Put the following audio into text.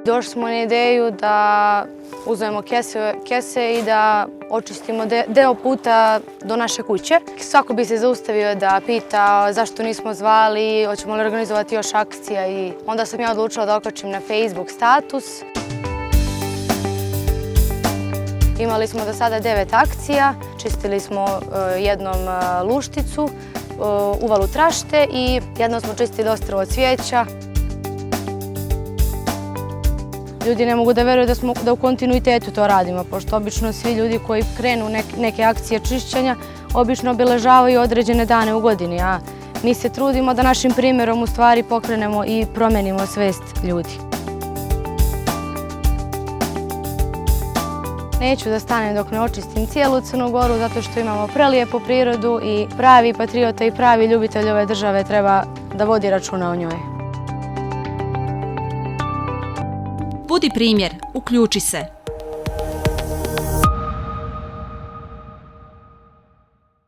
Došli smo na ideju da uzmemo kese i da očistimo deo puta do naše kuće. Svako bi se zaustavio da pita zašto nismo zvali, hoćemo li organizovati još akcija i onda sam ja odlučila da okačim na Facebook status. Imali smo do sada 9 akcija, čistili smo jednom Lušticu, uvalu Trašte i jednom smo čistili ostrvo Cvijeća. Ljudi ne mogu da veruju da u kontinuitetu to radimo, pošto obično svi ljudi koji krenu neke akcije čišćenja obično obeležavaju određene dane u godini, a mi se trudimo da našim primjerom u stvari pokrenemo i promenimo svest ljudi. Neću da stanem dok ne očistim cijelu Crnu Goru zato što imamo prelijepu prirodu i pravi patriota i pravi ljubitelj ove države treba da vodi računa o njoj. Budi primjer, uključi se.